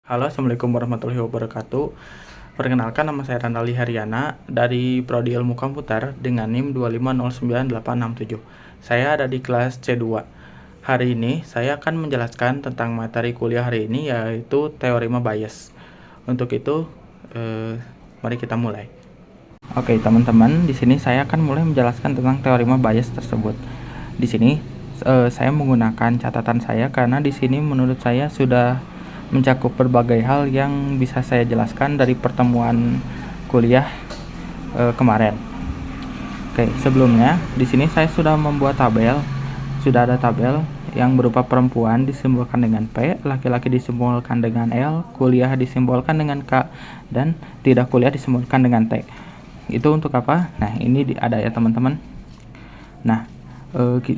Halo, Assalamualaikum warahmatullahi wabarakatuh. Perkenalkan, nama saya Randali Haryana dari Prodi Ilmu Komputer dengan NIM 2509867. Saya ada di kelas C2. Hari ini saya akan menjelaskan tentang materi kuliah hari ini, yaitu teorema bias. Untuk itu, mari kita mulai. Oke, teman-teman, di sini saya akan mulai menjelaskan tentang teorema bias tersebut. Di sini saya menggunakan catatan saya karena di sini menurut saya sudah mencakup berbagai hal yang bisa saya jelaskan dari pertemuan kuliah kemarin. Oke, sebelumnya di sini saya sudah membuat tabel. Sudah ada tabel yang berupa perempuan disimbolkan dengan P, laki-laki disimbolkan dengan L, kuliah disimbolkan dengan K, dan tidak kuliah disimbolkan dengan T. Itu untuk apa? Nah, ini ada ya teman-teman. Nah,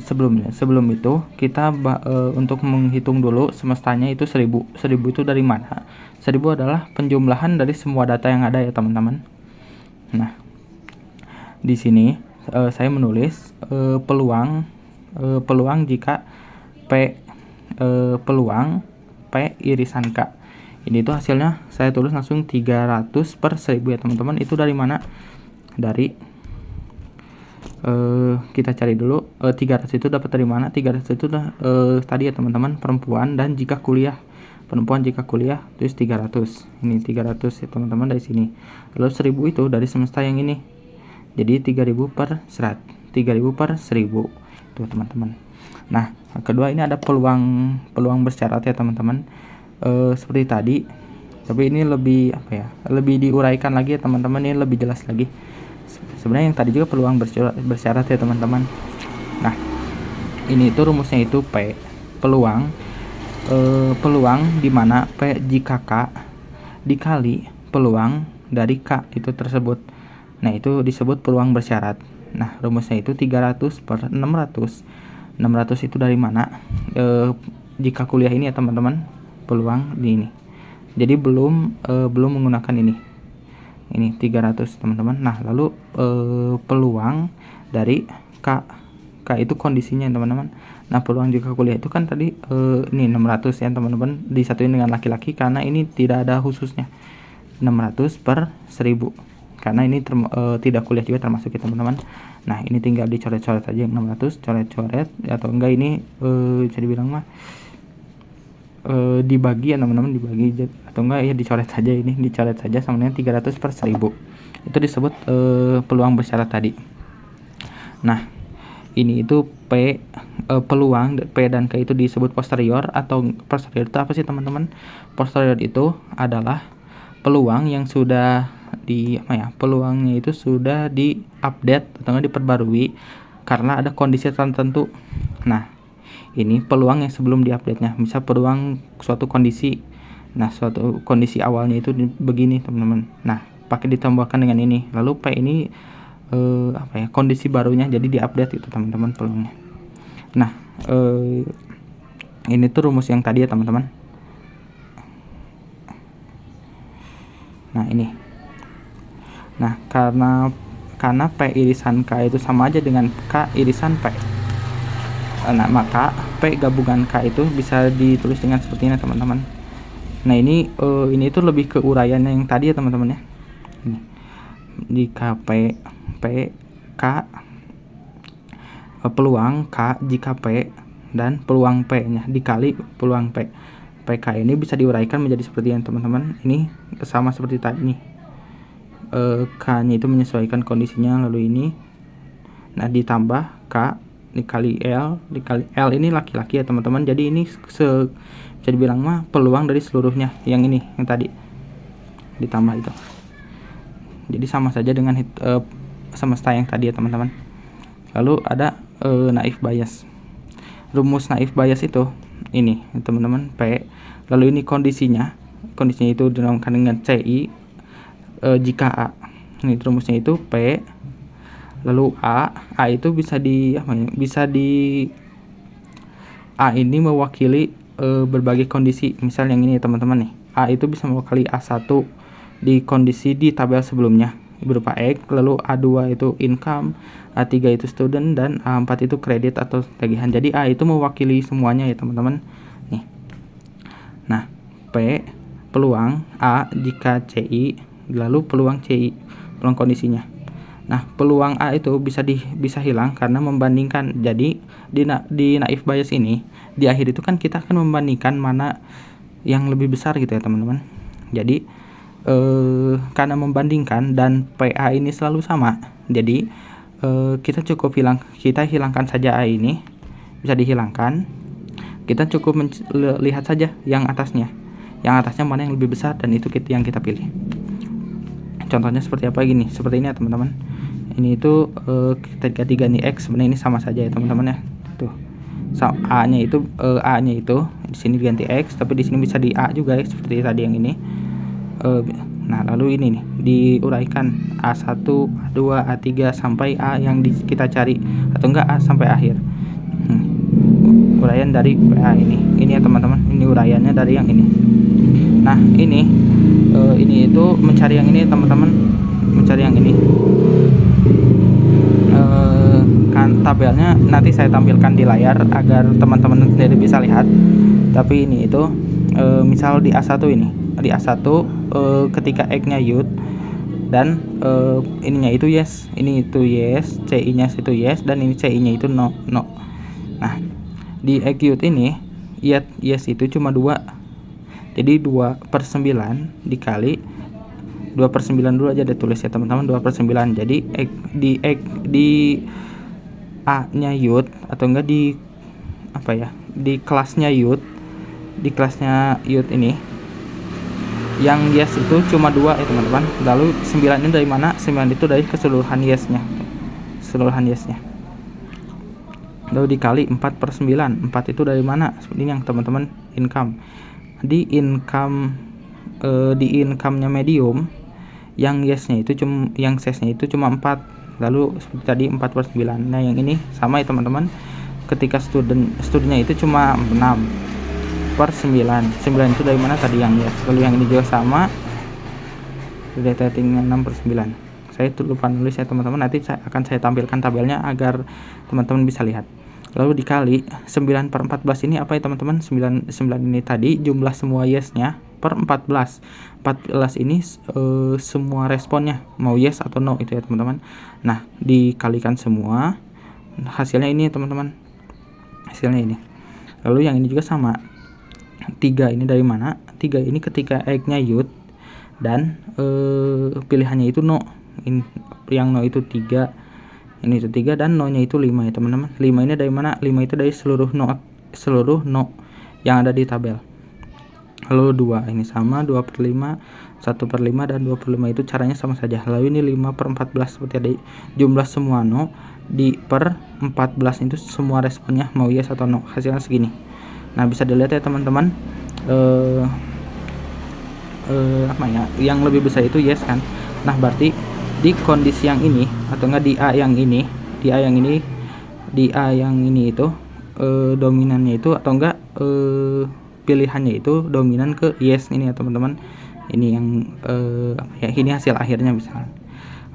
sebelum itu kita untuk menghitung dulu semestanya itu 1000. 1000 itu dari mana? 1000 adalah penjumlahan dari semua data yang ada ya teman-teman. Nah, di sini saya menulis peluang jika P peluang P irisan K. Ini tuh hasilnya saya tulis langsung 300 per 1000 ya teman-teman. Itu dari mana? Dari kita cari dulu 300 itu dapat dari mana. 300 itu tadi ya teman-teman, perempuan, dan jika kuliah, perempuan jika kuliah terus 300. Ini 300 ya teman-teman dari sini. Lalu 1000 itu dari semesta yang ini, jadi 3000 per 100, 3000 per 1000 itu teman-teman. Nah, kedua ini ada peluang bersyarat ya teman-teman, seperti tadi, tapi ini lebih lebih diuraikan lagi ya teman-teman, ini lebih jelas lagi. Sebenarnya yang tadi juga peluang bersyarat ya teman-teman. Nah, ini itu rumusnya itu P peluang di mana P jika K dikali peluang dari K itu tersebut. Nah, itu disebut peluang bersyarat. Nah, rumusnya itu 300 per 600. 600 itu dari mana? Jika kuliah ini ya teman-teman, peluang di ini. Jadi belum menggunakan ini 300 teman-teman. Nah, lalu peluang dari K itu kondisinya teman-teman. Nah, peluang jika kuliah itu kan tadi ini 600 ya teman-teman, disatuin dengan laki-laki karena ini tidak ada khususnya. 600 per 1000 karena ini tidak kuliah juga termasuk ya teman-teman. Nah, ini tinggal dicoret-coret aja yang 600, coret-coret atau enggak ini bisa dibilang mah dibagi ya teman-teman, dibagi atau enggak ya dicoret saja, ini dicoret saja sama dengan 300 per 1000. Itu disebut peluang bersyarat tadi. Nah, ini itu P peluang P dan K itu disebut posterior. Atau posterior itu apa sih teman-teman? Posterior itu adalah peluang yang sudah peluangnya itu sudah di-update atau enggak diperbarui karena ada kondisi tertentu. Nah, ini peluang yang sebelum diupdate-nya. Misal peluang suatu kondisi. Nah, suatu kondisi awalnya itu begini, teman-teman. Nah, pakai ditambahkan dengan ini. Lalu P ini kondisi barunya jadi diupdate itu, teman-teman, peluangnya. Nah, ini tuh rumus yang tadi ya, teman-teman. Nah, ini. Nah, karena P irisan K itu sama aja dengan K irisan P. Nah, maka P gabungan K itu bisa ditulis dengan seperti ini teman-teman. Nah, ini itu lebih ke uraiannya yang tadi ya teman-teman ya. Ini jika P K peluang K jika P dan peluang P nya dikali peluang P. PK ini bisa diuraikan menjadi seperti yang teman-teman. Ini sama seperti tadi nih. K nya itu menyesuaikan kondisinya, lalu ini. Nah, ditambah K dikali L ini laki-laki ya teman-teman. Jadi ini bisa dibilang mah peluang dari seluruhnya yang ini, yang tadi ditambah itu. Jadi sama saja dengan semesta yang tadi ya teman-teman. Lalu ada naif bias. Rumus naif bias itu ini teman-teman, P. Lalu ini kondisinya itu dinamakan dengan CI jika A. Ini rumusnya itu P. Lalu A itu bisa A ini mewakili berbagai kondisi. Misal yang ini teman-teman nih, A itu bisa mewakili A1 di kondisi di tabel sebelumnya berupa X, lalu A2 itu income, A3 itu student, dan A4 itu kredit atau tagihan. Jadi A itu mewakili semuanya ya teman-teman nih. Nah, P peluang A jika CI, lalu peluang CI, peluang kondisinya. Nah, peluang A itu bisa hilang karena membandingkan. Jadi di naive Bayes ini di akhir itu kan kita akan membandingkan mana yang lebih besar gitu ya teman-teman. Jadi karena membandingkan dan PA ini selalu sama, jadi kita hilangkan saja A ini, bisa dihilangkan. Kita cukup lihat saja yang atasnya mana yang lebih besar, dan itu yang kita pilih. Contohnya seperti apa gini, seperti ini ya teman-teman. Ini itu ketika diganti X, sebenarnya ini sama saja ya teman-teman ya. Tuh, A-nya itu di sini diganti X, tapi di sini bisa di A juga ya, seperti tadi yang ini. Nah, lalu ini nih diuraikan A1, A2, A3 sampai A yang kita cari, atau enggak A sampai akhir. Uraian dari PA ini ya teman-teman, ini uraiannya dari yang ini. Nah, ini itu mencari yang ini teman-teman, mencari yang ini. Kan tabelnya nanti saya tampilkan di layar agar teman-teman sendiri bisa lihat. Tapi ini itu misal di A1 ini, di A1 ketika X-nya yut dan ininya itu yes, ini itu yes, CI-nya itu yes, dan ini CI-nya itu no. Nah, di X yut ini yes itu cuma 2. Jadi 2/9 dikali 2/9 dulu aja ditulis ya teman-teman, 2/9. Jadi di A-nya yut, atau enggak di apa ya, di kelasnya yut ini yang yes itu cuma 2 ya teman-teman. Lalu 9 ini dari mana? 9 itu dari keseluruhan yesnya, lalu dikali 4/9. 4 itu dari mana? Seperti ini yang teman-teman, income. Di income-nya medium, yang yes-nya itu yang CS-nya itu cuma 4. Lalu seperti tadi 4/9. Nah, yang ini sama ya teman-teman, ketika studentnya itu cuma 6/9. 9 itu dari mana tadi, yang yes. Lalu yang ini juga sama, data ratingnya 6/9. Saya lupa nulis ya teman-teman, nanti akan saya tampilkan tabelnya agar teman-teman bisa lihat. Lalu dikali 9/14 ini apa ya teman-teman? 9 ini tadi jumlah semua yes-nya per 14. 14 ini semua responnya, mau yes atau no itu ya teman-teman. Nah, dikalikan semua, hasilnya ini teman-teman, hasilnya ini. Lalu yang ini juga sama, 3 ini dari mana? 3 ini ketika X-nya yut dan pilihannya itu no. Yang no itu 3, ini itu 3, dan no nya itu 5 ya teman-teman. 5 ini dari mana? 5 itu dari seluruh no yang ada di tabel. Lalu 2 ini sama, 2/5, 1/5, dan 2/5 itu caranya sama saja. Lalu ini 5/14 seperti tadi, jumlah semua no di per 14 itu semua responnya mau yes atau no, hasilnya segini. Nah, bisa dilihat ya teman-teman, apa ya, yang lebih besar itu yes kan. Nah, berarti di kondisi yang ini, atau enggak di A yang ini, itu dominannya itu, atau enggak pilihannya itu dominan ke yes ini ya teman-teman. Ini yang apa ya, ini hasil akhirnya misalnya.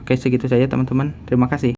Oke, segitu saja teman-teman, terima kasih.